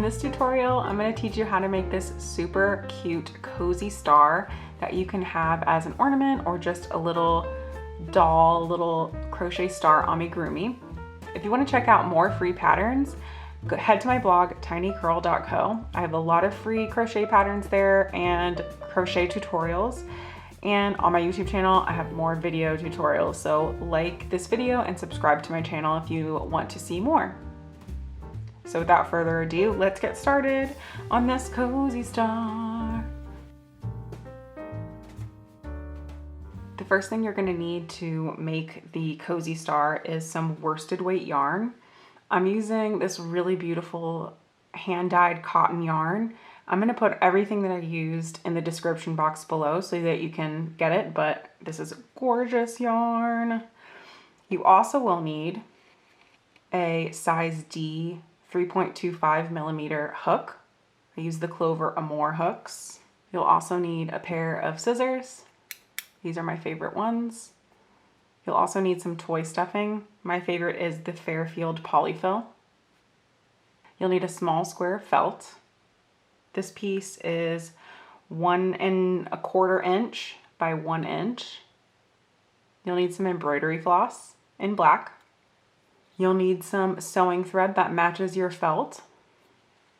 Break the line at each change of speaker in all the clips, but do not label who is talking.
this tutorial, I'm going to teach you how to make this super cute cozy star that you can have as an ornament or just a little doll, little crochet star amigurumi. If you want to check out more free patterns, head to my blog, tinycurl.co. I have a lot of free crochet patterns there and crochet tutorials. And on my YouTube channel, I have more video tutorials. So like this video and subscribe to my channel if you want to see more. So without further ado, let's get started on this cozy star. The first thing you're going to need to make the cozy star is some worsted weight yarn. I'm using this really beautiful hand-dyed cotton yarn. I'm going to put everything that I used in the description box below so that you can get it, but this is gorgeous yarn. You also will need a size D 3.25 millimeter hook. I use the Clover Amour hooks. You'll also need a pair of scissors. These are my favorite ones. You'll also need some toy stuffing. My favorite is the Fairfield Polyfill. You'll need a small square of felt. This piece is 1 1/4 inch by 1 inch. You'll need some embroidery floss in black. You'll need some sewing thread that matches your felt.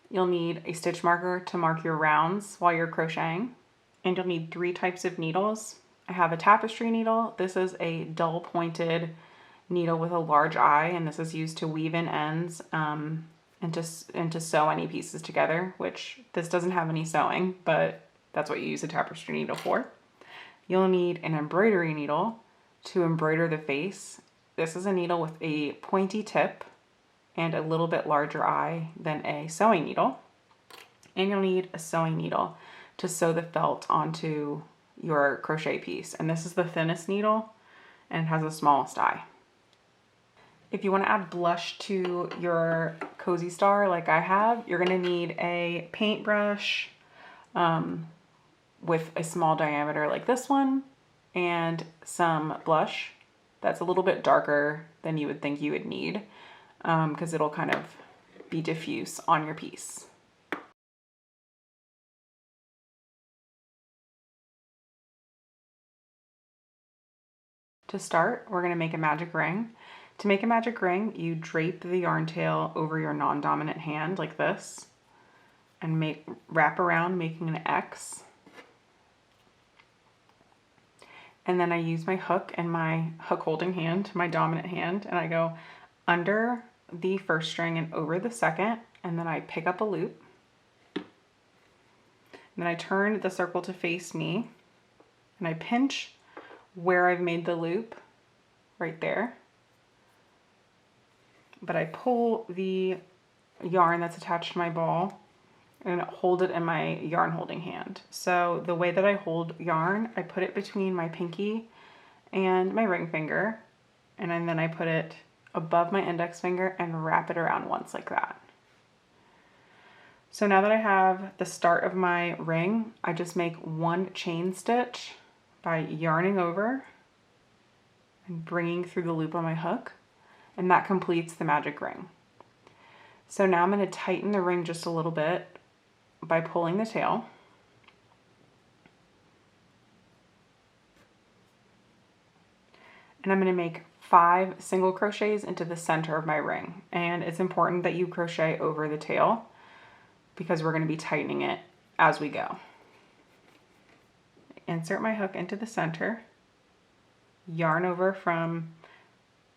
You'll need a stitch marker to mark your rounds while you're crocheting. And you'll need 3 types of needles. I have a tapestry needle. This is a dull pointed needle with a large eye, and this is used to weave in ends and to sew any pieces together, which this doesn't have any sewing, but that's what you use a tapestry needle for. You'll need an embroidery needle to embroider the face. This is a needle with a pointy tip and a little bit larger eye than a sewing needle. And you'll need a sewing needle to sew the felt onto your crochet piece. And this is the thinnest needle and has the smallest eye. If you want to add blush to your cozy star like I have, you're going to need a paintbrush with a small diameter like this one and some blush that's a little bit darker than you would think you would need because it'll kind of be diffuse on your piece. To start, we're going to make a magic ring. To make a magic ring, you drape the yarn tail over your non-dominant hand like this and wrap around, making an X. And then I use my hook and my hook holding hand, my dominant hand, and I go under the first string and over the second, and then I pick up a loop. And then I turn the circle to face me, and I pinch where I've made the loop, right there. But I pull the yarn that's attached to my ball and hold it in my yarn holding hand. So the way that I hold yarn, I put it between my pinky and my ring finger, and then I put it above my index finger and wrap it around once like that. So now that I have the start of my ring, I just make 1 chain stitch by yarning over and bringing through the loop on my hook, and that completes the magic ring. So now I'm going to tighten the ring just a little bit by pulling the tail. And I'm going to make 5 single crochets into the center of my ring. And it's important that you crochet over the tail because we're going to be tightening it as we go. Insert my hook into the center, yarn over from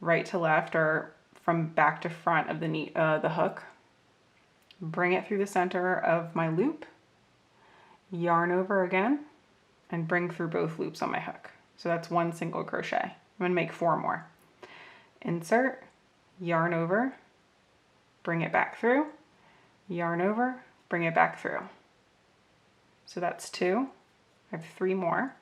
right to left or from back to front of the hook, bring it through the center of my loop, yarn over again, and bring through both loops on my hook. So that's 1 single crochet. I'm going to make 4 more. Insert, yarn over, bring it back through, yarn over, bring it back through. So that's 2. I have 3 more.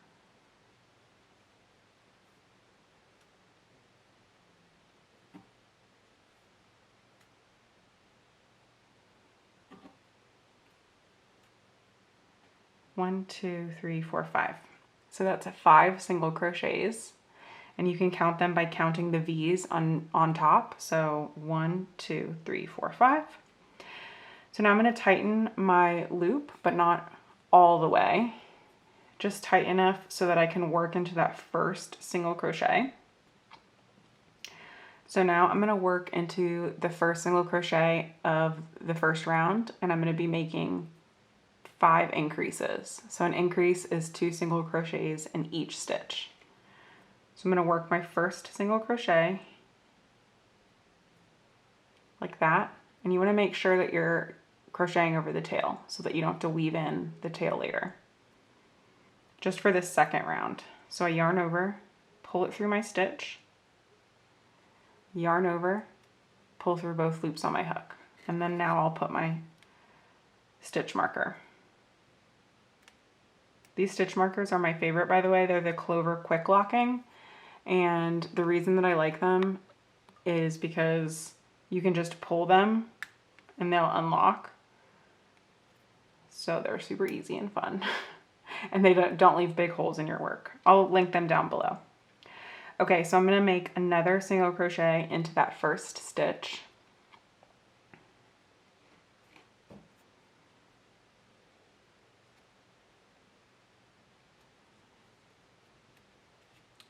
One, 2, 3, 4, 5. So that's 5 single crochets, and you can count them by counting the V's on top. So 1, 2, 3, 4, 5. So now I'm going to tighten my loop, but not all the way. Just tight enough so that I can work into that first single crochet. So now I'm going to work into the first single crochet of the first round, and I'm going to be making 5 increases. So an increase is 2 single crochets in each stitch. So I'm going to work my first single crochet like that, and you want to make sure that you're crocheting over the tail so that you don't have to weave in the tail later. Just for this second round. So I yarn over, pull it through my stitch, yarn over, pull through both loops on my hook, and then now I'll put my stitch marker. These stitch markers are my favorite, by the way. They're the Clover Quick Locking, and the reason that I like them is because you can just pull them and they'll unlock. So they're super easy and fun. And they don't leave big holes in your work. I'll link them down below. Okay, so I'm going to make another single crochet into that first stitch.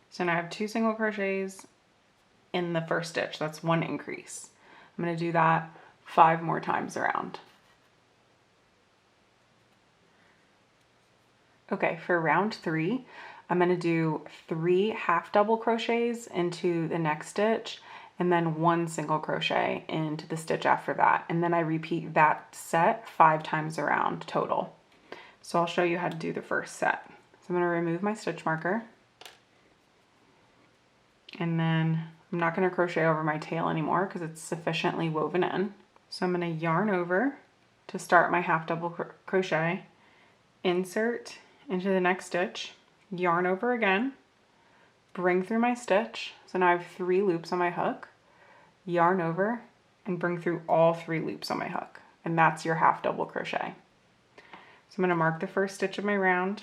So now I have 2 single crochets in the first stitch. That's 1 increase. I'm going to do that 5 more times around. Okay, for round 3, I'm going to do 3 half double crochets into the next stitch and then 1 single crochet into the stitch after that. And then I repeat that set 5 times around total. So I'll show you how to do the first set. So I'm going to remove my stitch marker, and then I'm not going to crochet over my tail anymore because it's sufficiently woven in. So I'm going to yarn over to start my half double crochet, insert into the next stitch, yarn over again, bring through my stitch. So now I have 3 loops on my hook, yarn over, and bring through all 3 loops on my hook. And that's your half double crochet. So I'm going to mark the first stitch of my round,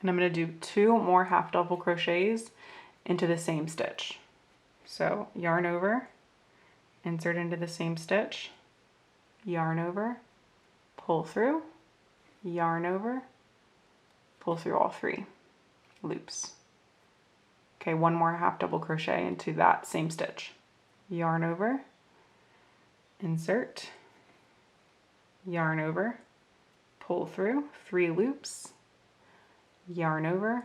and I'm going to do 2 more half double crochets into the same stitch. So yarn over, insert into the same stitch, yarn over, pull through, yarn over, pull through all 3 loops. Okay, 1 more half double crochet into that same stitch. Yarn over, insert, yarn over, pull through 3 loops, yarn over,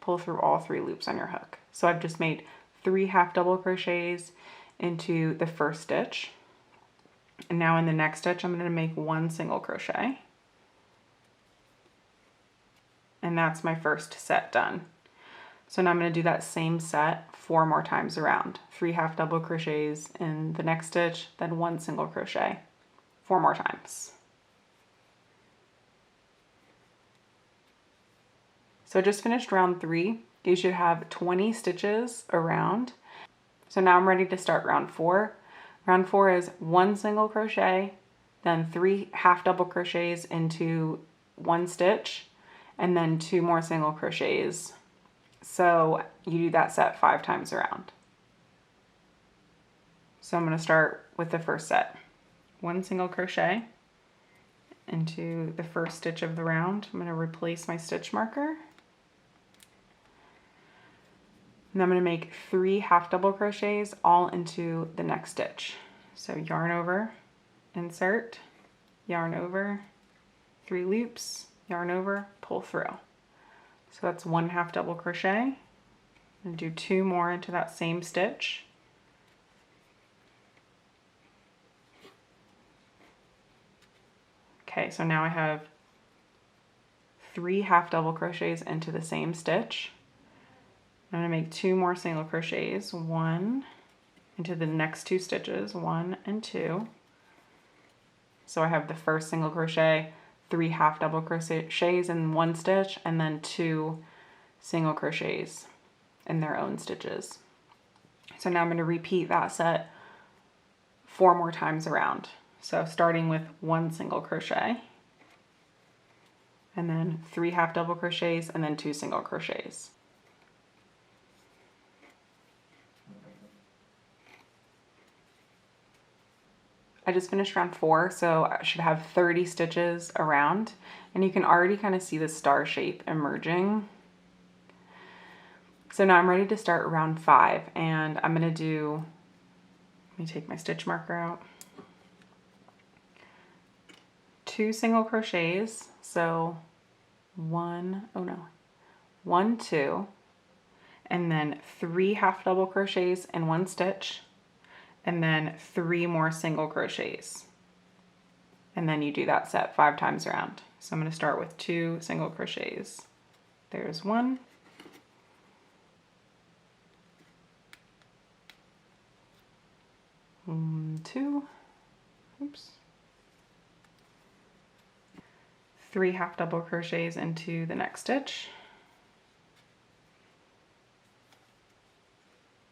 pull through all 3 loops on your hook. So I've just made 3 half double crochets into the first stitch. And now in the next stitch, I'm going to make 1 single crochet. And that's my first set done. So now I'm going to do that same set 4 more times around. 3 half double crochets in the next stitch, then 1 single crochet 4 more times. So I just finished round 3. You should have 20 stitches around. So now I'm ready to start round 4. Round 4 is 1 single crochet, then 3 half double crochets into 1 stitch, and then 2 more single crochets. So you do that set 5 times around. So I'm going to start with the first set. 1 single crochet into the first stitch of the round. I'm going to replace my stitch marker. And I'm going to make 3 half double crochets all into the next stitch. So yarn over, insert, yarn over, 3 loops, yarn over, pull through. So that's 1 half double crochet. And do 2 more into that same stitch. Okay, so now I have 3 half double crochets into the same stitch. I'm going to make 2 more single crochets, 1 into the next 2 stitches, 1 and 2. So I have the first single crochet, 3 half double crochets in 1 stitch, and then 2 single crochets in their own stitches. So now I'm going to repeat that set 4 more times around. So starting with 1 single crochet, and then 3 half double crochets, and then 2 single crochets. I just finished round 4, so I should have 30 stitches around, and you can already kind of see the star shape emerging. So now I'm ready to start round 5, and I'm going to do, let me take my stitch marker out, 2 single crochets, so 1, 2, and then 3 half double crochets in 1 stitch, and then 3 more single crochets. And then you do that set 5 times around. So I'm going to start with 2 single crochets. There's 1. Two. Oops. 3 half double crochets into the next stitch.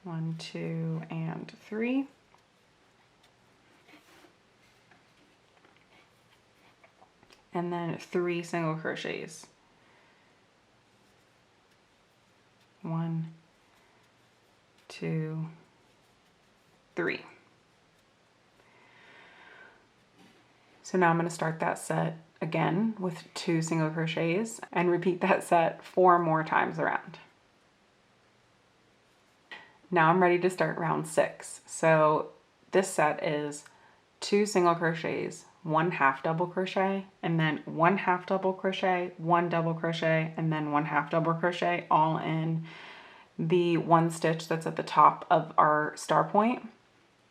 1, 2, and 3. And then 3 single crochets. 1, 2, 3. So now I'm going to start that set again with 2 single crochets and repeat that set 4 more times around. Now I'm ready to start round 6. So this set is 2 single crochets, 1 half double crochet, and then 1 half double crochet, 1 double crochet, and then 1 half double crochet, all in the 1 stitch that's at the top of our star point,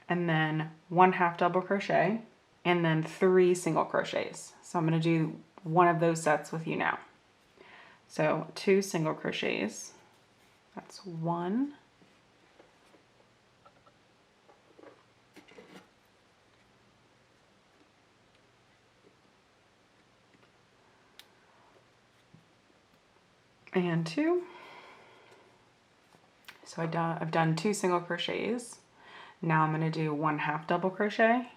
and then 1 half double crochet, and then 3 single crochets. So I'm going to do one of those sets with you now. So 2 single crochets, that's 1, and 2. So I've done 2 single crochets. Now I'm going to do 1 half double crochet.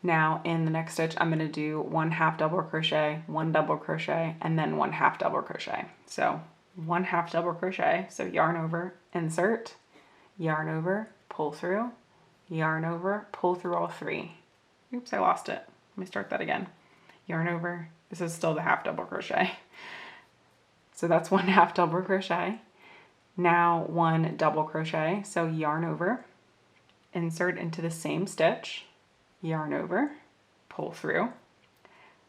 Now in the next stitch, I'm going to do 1 half double crochet, 1 double crochet, and then 1 half double crochet. So 1 half double crochet, so yarn over, insert, yarn over, pull through, yarn over, pull through all 3. Oops, I lost it. Let me start that again. Yarn over, this is still the half double crochet. So that's 1 half double crochet. Now 1 double crochet, so yarn over, insert into the same stitch, yarn over, pull through,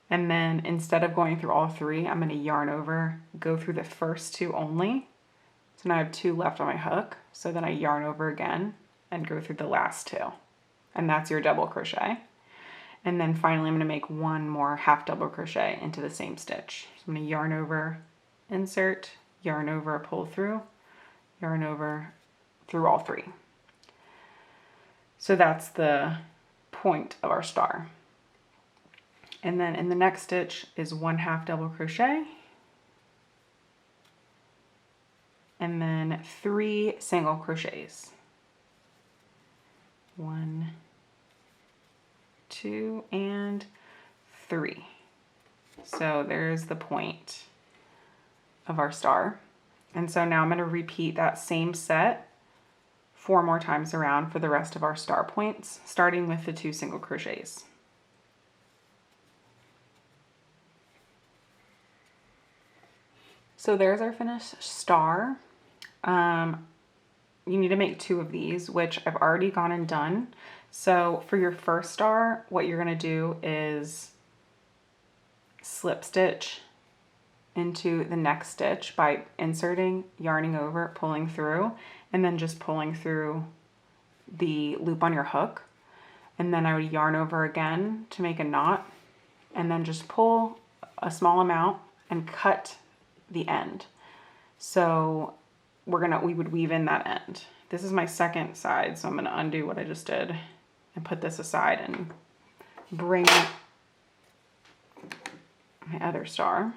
and then instead of going through all 3, I'm going to yarn over, go through the first 2 only. So now I have 2 left on my hook, so then I yarn over again and go through the last 2, and that's your double crochet. And then finally I'm going to make 1 more half double crochet into the same stitch. So I'm going to yarn over, insert, yarn over, pull through, yarn over through all 3. So that's the point of our star. And then in the next stitch is 1 half double crochet, and then 3 single crochets. 1, 2, and 3. So there's the point of our star. And so now I'm going to repeat that same set 4 more times around for the rest of our star points, starting with the 2 single crochets. So there's our finished star. You need to make 2 of these, which I've already gone and done. So for your first star, what you're going to do is slip stitch into the next stitch by inserting, yarning over, pulling through, and then just pulling through the loop on your hook. And then I would yarn over again to make a knot, and then just pull a small amount and cut the end. So we would weave in that end. This is my second side, so I'm going to undo what I just did and put this aside and bring my other star.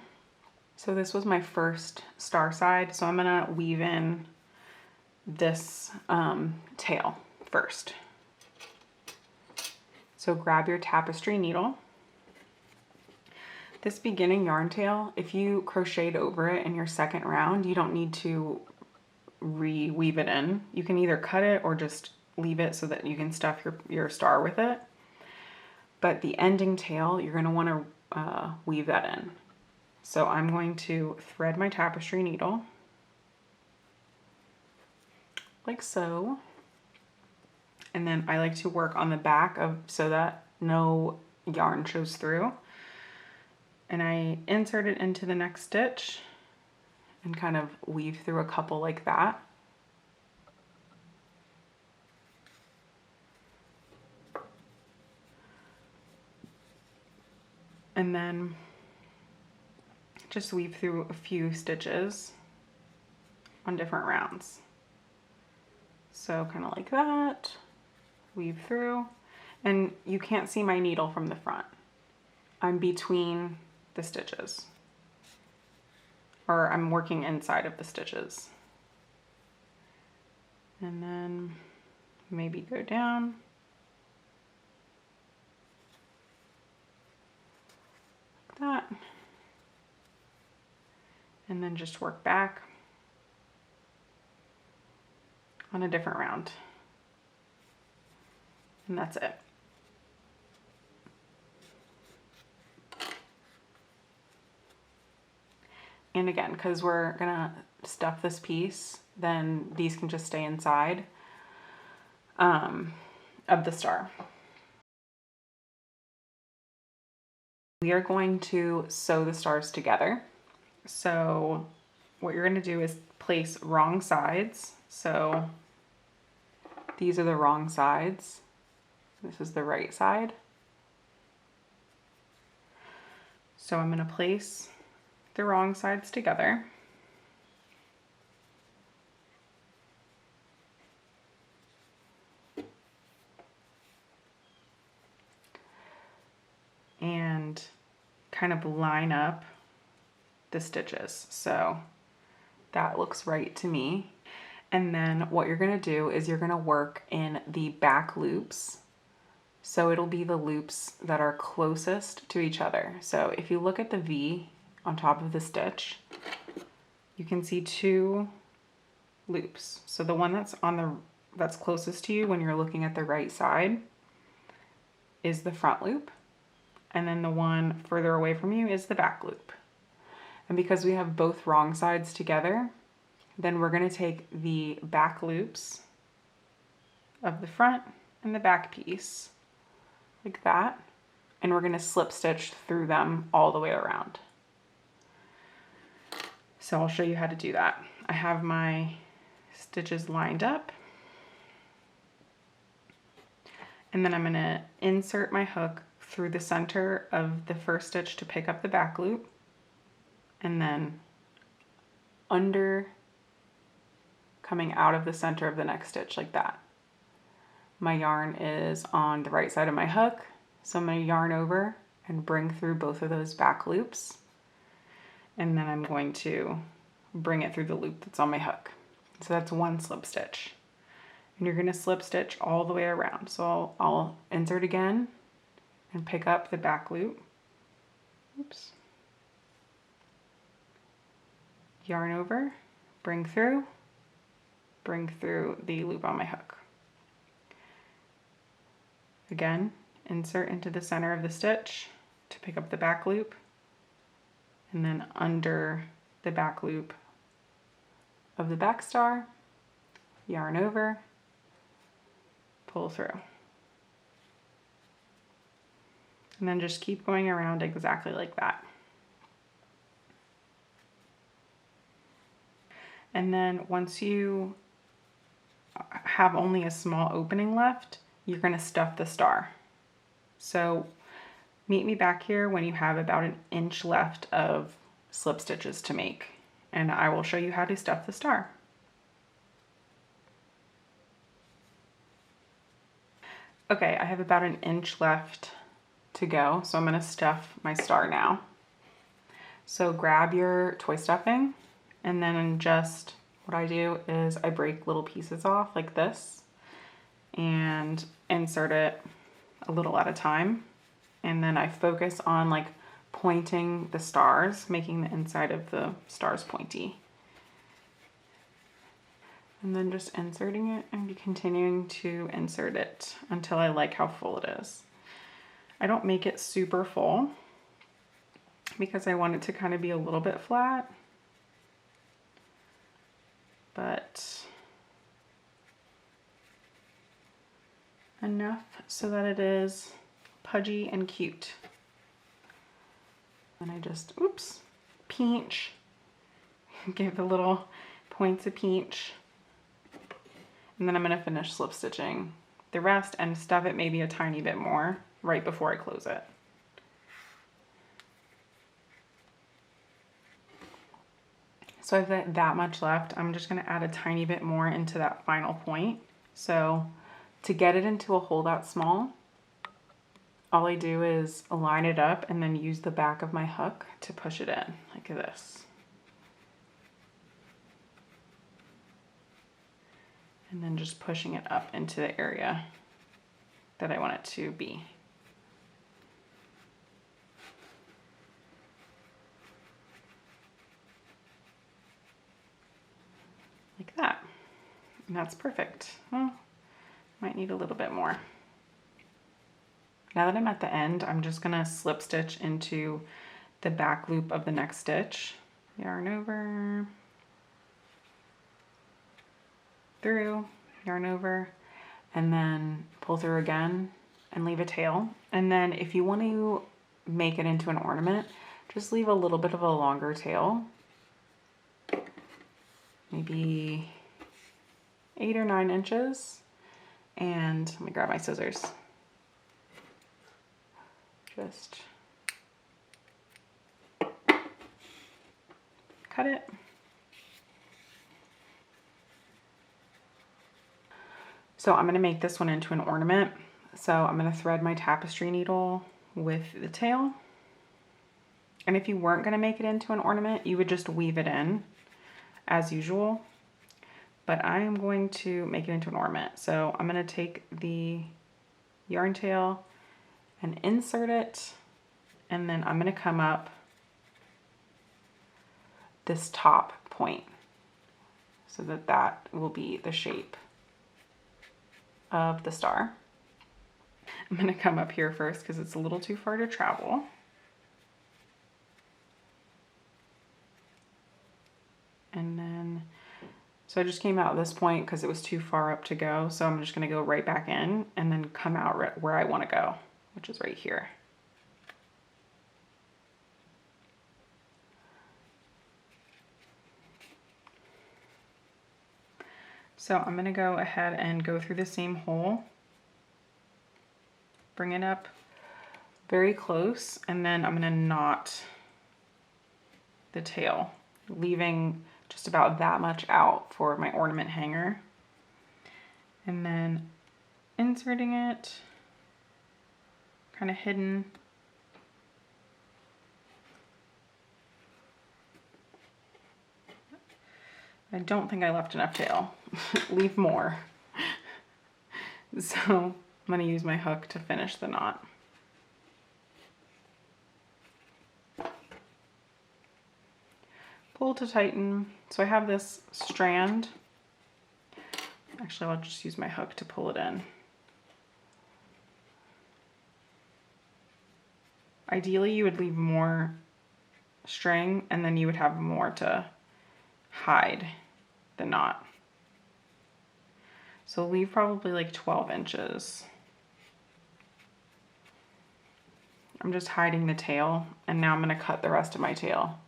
So this was my first star side, so I'm going to weave in this tail first. So grab your tapestry needle. This beginning yarn tail, if you crocheted over it in your second round, you don't need to re-weave it in. You can either cut it or just leave it so that you can stuff your star with it. But the ending tail, you're going to want to weave that in. So I'm going to thread my tapestry needle like so. And then I like to work on the back so that no yarn shows through. And I insert it into the next stitch and kind of weave through a couple like that. And then just weave through a few stitches on different rounds. So kind of like that, weave through, and you can't see my needle from the front. I'm between the stitches, or I'm working inside of the stitches. And then maybe go down. That, and then just work back on a different round, and that's it. And again, because we're gonna stuff this piece, then these can just stay inside of the star. We are going to sew the stars together. So what you're going to do is place wrong sides. So these are the wrong sides. This is the right side. So I'm going to place the wrong sides together. And kind of line up the stitches. So that looks right to me. And then what you're going to do is you're going to work in the back loops. So it'll be the loops that are closest to each other. So if you look at the V on top of the stitch, you can see two loops. So the one that's closest to you when you're looking at the right side is the front loop. And then the one further away from you is the back loop. And because we have both wrong sides together, then we're going to take the back loops of the front and the back piece like that, and we're going to slip stitch through them all the way around. So I'll show you how to do that. I have my stitches lined up, and then I'm going to insert my hook through the center of the first stitch to pick up the back loop, and then under, coming out of the center of the next stitch like that. My yarn is on the right side of my hook, so I'm going to yarn over and bring through both of those back loops, and then I'm going to bring it through the loop that's on my hook. So that's one slip stitch, and you're going to slip stitch all the way around. So I'll insert again and pick up the back loop. Oops. Yarn over, bring through the loop on my hook. Again, insert into the center of the stitch to pick up the back loop, and then under the back loop of the back star, yarn over, pull through. And then just keep going around exactly like that. And then once you have only a small opening left, you're going to stuff the star. So meet me back here when you have about an inch left of slip stitches to make, and I will show you how to stuff the star. Okay, I have about an inch left to go, so I'm going to stuff my star now. So grab your toy stuffing, and then just what I do is I break little pieces off like this and insert it a little at a time, and then I focus on like pointing the stars, making the inside of the stars pointy. And then just inserting it and continuing to insert it until I like how full it is. I don't make it super full because I want it to kind of be a little bit flat, but enough so that it is pudgy and cute. And I just, oops, pinch, give the little points of pinch. And then I'm gonna finish slip stitching the rest and stuff it maybe a tiny bit more right before I close it. So I've got that much left. I'm just gonna add a tiny bit more into that final point. So to get it into a hole that small, all I do is line it up and then use the back of my hook to push it in like this. And then just pushing it up into the area that I want it to be. Like that. And that's perfect. Well, might need a little bit more. Now that I'm at the end, I'm just gonna slip stitch into the back loop of the next stitch. Yarn over, through, yarn over, and then pull through again and leave a tail. And then if you want to make it into an ornament, just leave a little bit of a longer tail, maybe 8 or 9 inches. And let me grab my scissors. Just cut it. So I'm gonna make this one into an ornament. So I'm gonna thread my tapestry needle with the tail. And if you weren't gonna make it into an ornament, you would just weave it in as usual. But I am going to make it into an ornament. So I'm gonna take the yarn tail and insert it. And then I'm gonna come up this top point so that that will be the shape of the star. I'm gonna come up here first because it's a little too far to travel. And then, so I just came out at this point because it was too far up to go. So I'm just gonna go right back in and then come out right where I wanna go, which is right here. So I'm gonna go ahead and go through the same hole, bring it up very close, and then I'm gonna knot the tail, leaving just about that much out for my ornament hanger. And then inserting it, kind of hidden. I don't think I left enough tail. Leave more. So I'm gonna use my hook to finish the knot. Pull to tighten. So I have this strand. Actually, I'll just use my hook to pull it in. Ideally, you would leave more string and then you would have more to hide the knot. So leave probably like 12 inches. I'm just hiding the tail, and now I'm going to cut the rest of my tail.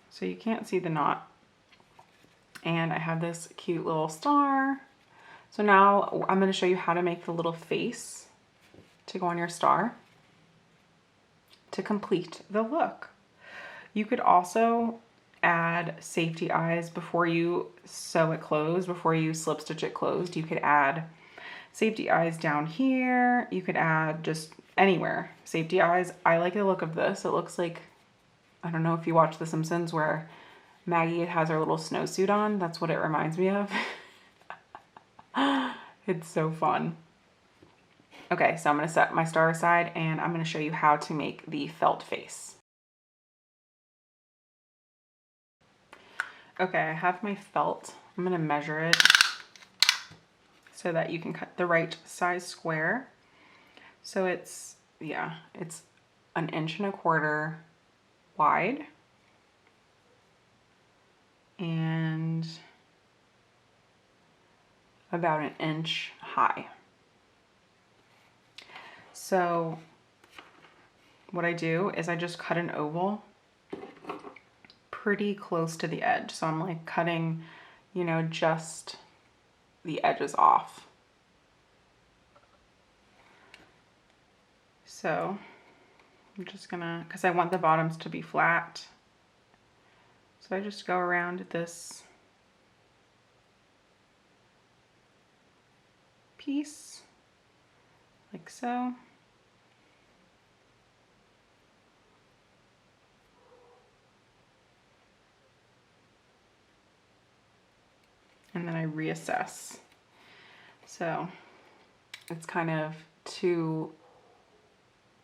So you can't see the knot. And I have this cute little star. So now I'm going to show you how to make the little face to go on your star to complete the look. You could also add safety eyes before you sew it closed, before you slip stitch it closed. You could add safety eyes down here. You could add just anywhere safety eyes. I like the look of this. It looks like, I don't know if you watch The Simpsons where Maggie has her little snowsuit on. That's what it reminds me of. It's so fun. Okay, so I'm going to set my star aside and I'm going to show you how to make the felt face. Okay, I have my felt. I'm going to measure it so that you can cut the right size square. So it's, yeah, it's 1.25 inches wide and about 1 inch high. So what I do is I just cut an oval pretty close to the edge. So I'm like cutting, you know, just the edges off. So I'm just gonna, because I want the bottoms to be flat. So I just go around this piece like so. And then I reassess. So it's kind of too,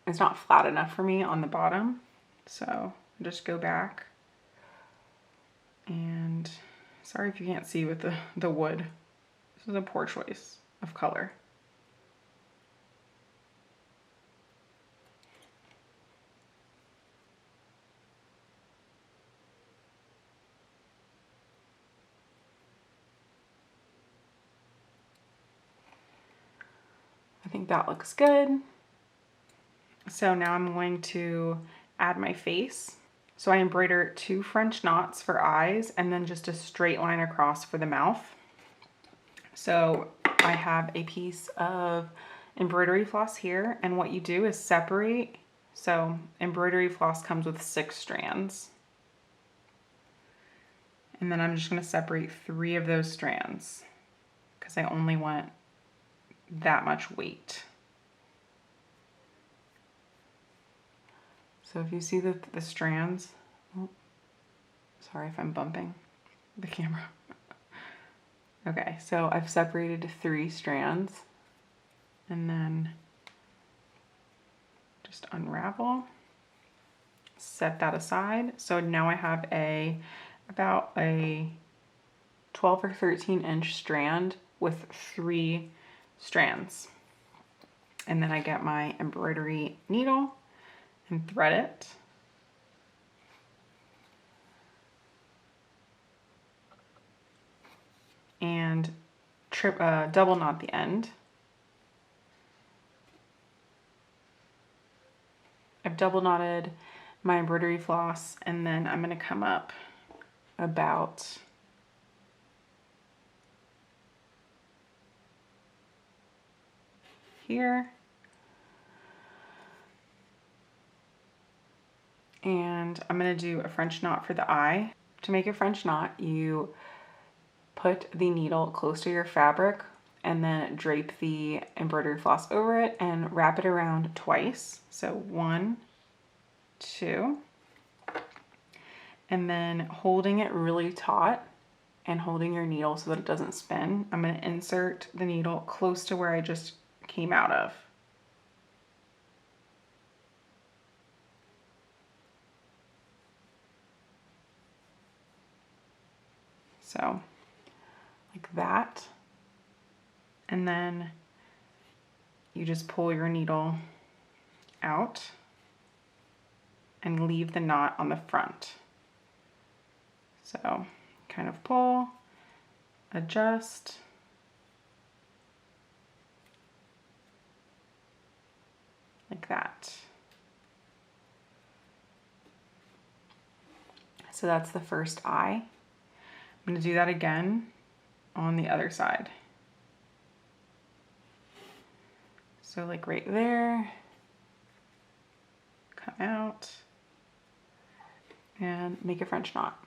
it's not flat enough for me on the bottom. So I just go back and sorry if you can't see with the wood. This is a poor choice of color. I think that looks good. So now I'm going to add my face. So I embroider 2 French knots for eyes and then just a straight line across for the mouth. So I have a piece of embroidery floss here, and what you do is separate. So embroidery floss comes with 6 strands. And then I'm just going to separate 3 of those strands because I only want that much weight. So if you see the strands, oh, sorry if I'm bumping the camera. Okay, so I've separated 3 strands and then just unravel, set that aside. So now I have about a 12 or 13 inch strand with 3 strands. And then I get my embroidery needle and thread it. And double knot the end. I've double knotted my embroidery floss, and then I'm going to come up about here. And I'm going to do a French knot for the eye. To make a French knot, you put the needle close to your fabric and then drape the embroidery floss over it and wrap it around twice. So 1, 2, and then holding it really taut and holding your needle so that it doesn't spin, I'm going to insert the needle close to where I just came out of. So like that. And then you just pull your needle out and leave the knot on the front. So kind of pull, adjust, like that. So that's the first eye. I'm going to do that again on the other side. So like right there, come out and make a French knot.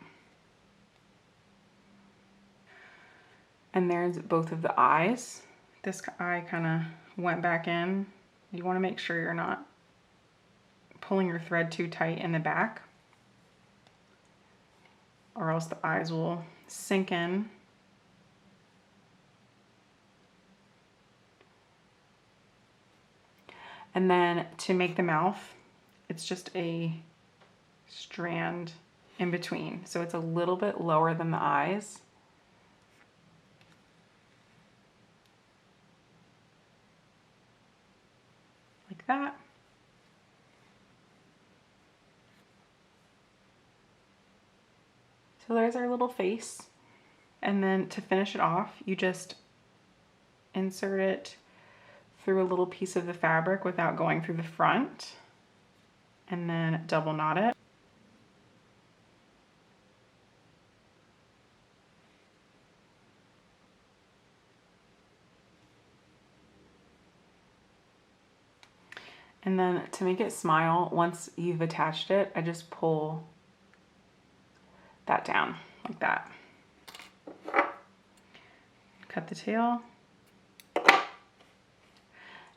And there's both of the eyes. This eye kind of went back in. You want to make sure you're not pulling your thread too tight in the back, or else the eyes will sink in. And then to make the mouth, it's just a strand in between. So it's a little bit lower than the eyes. Like that. So there's our little face. And then to finish it off, you just insert it through a little piece of the fabric without going through the front, and then double knot it. And then to make it smile, once you've attached it, I just pull that down like that. Cut the tail.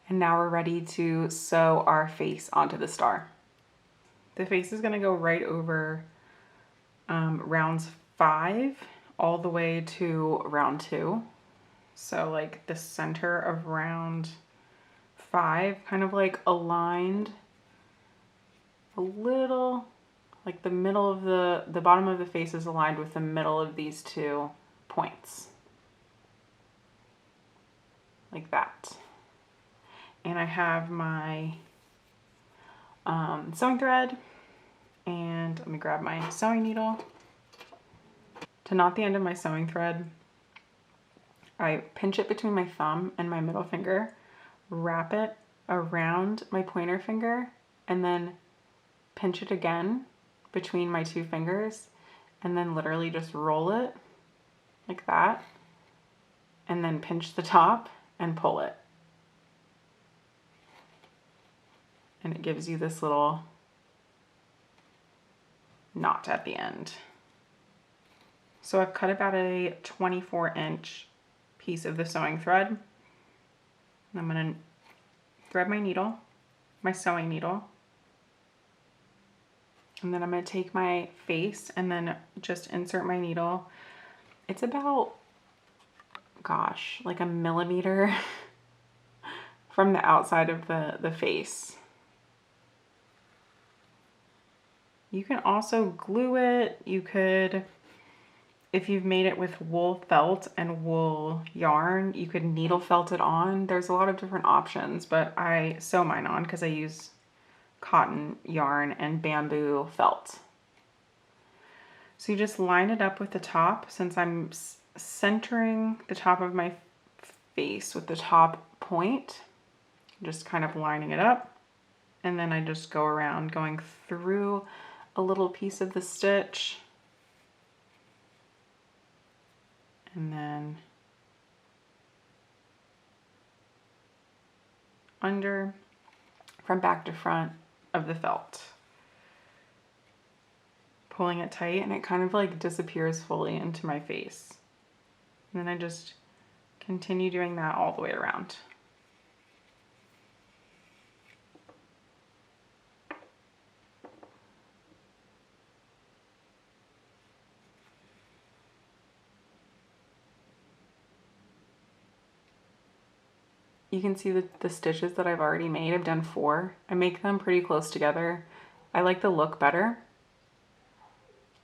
And now we're ready to sew our face onto the star. The face is going to go right over rounds 5 all the way to round 2. So like the center of round 5, kind of like aligned a little, like the middle of the bottom of the face is aligned with the middle of these 2 points. Like that. And I have my sewing thread, and let me grab my sewing needle. To knot the end of my sewing thread, I pinch it between my thumb and my middle finger, wrap it around my pointer finger, and then pinch it again between my 2 fingers, and then literally just roll it like that, and then pinch the top and pull it. And it gives you this little knot at the end. So I've cut about a 24-inch piece of the sewing thread. And I'm going to thread my needle, my sewing needle, and then I'm going to take my face and then just insert my needle. It's about, gosh, like a millimeter from the outside of the face. You can also glue it. You could, if you've made it with wool felt and wool yarn, you could needle felt it on. There's a lot of different options, but I sew mine on because I use cotton yarn and bamboo felt. So you just line it up with the top. Since I'm centering the top of my face with the top point, just kind of lining it up. And then I just go around going through a little piece of the stitch, and then under, from back to front of the felt, pulling it tight, and it kind of like disappears fully into my face. And then I just continue doing that all the way around. You can see the stitches that I've already made. I've done 4. I make them pretty close together. I like the look better.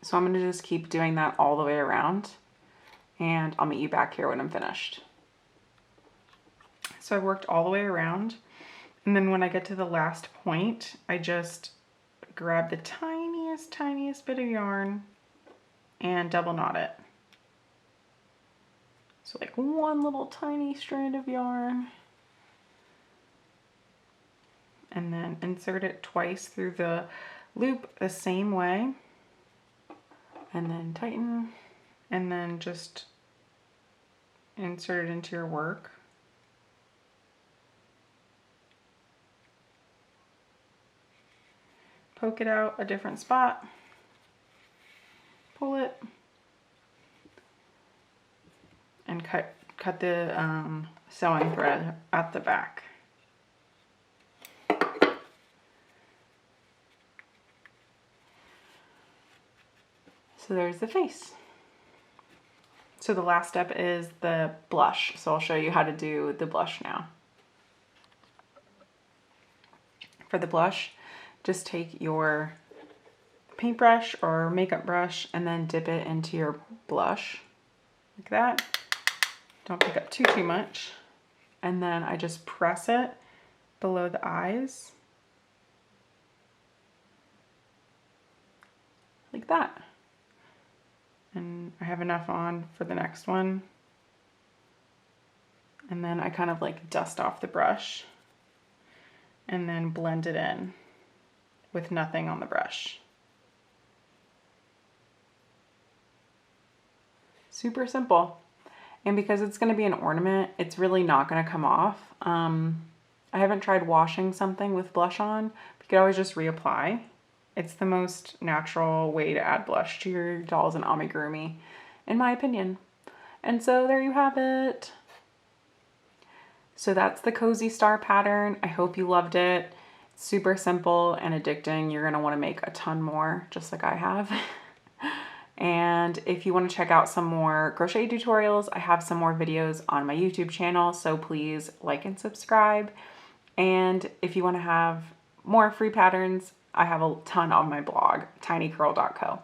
So I'm gonna just keep doing that all the way around, and I'll meet you back here when I'm finished. So I've worked all the way around, and then when I get to the last point, I just grab the tiniest bit of yarn and double knot it. So like one little tiny strand of yarn, and then insert it twice through the loop the same way, and then tighten, and then just insert it into your work. Poke it out a different spot, pull it, and cut the sewing thread at the back. So there's the face. So the last step is the blush. So I'll show you how to do the blush now. for the blush, just take your paintbrush or makeup brush and then dip it into your blush like that. Don't pick up too much. And then I just press it below the eyes like that. And I have enough on for the next one. And then I kind of like dust off the brush and then blend it in with nothing on the brush. Super simple. And because it's going to be an ornament, it's really not going to come off. I haven't tried washing something with blush on. You could always just reapply. It's the most natural way to add blush to your dolls and amigurumi, in my opinion. And so there you have it. So that's the cozy star pattern. I hope you loved it. It's super simple and addicting. You're going to want to make a ton more, just like I have. And if you want to check out some more crochet tutorials, I have some more videos on my YouTube channel, so please like and subscribe. And if you want to have more free patterns, I have a ton on my blog, tinycurl.co.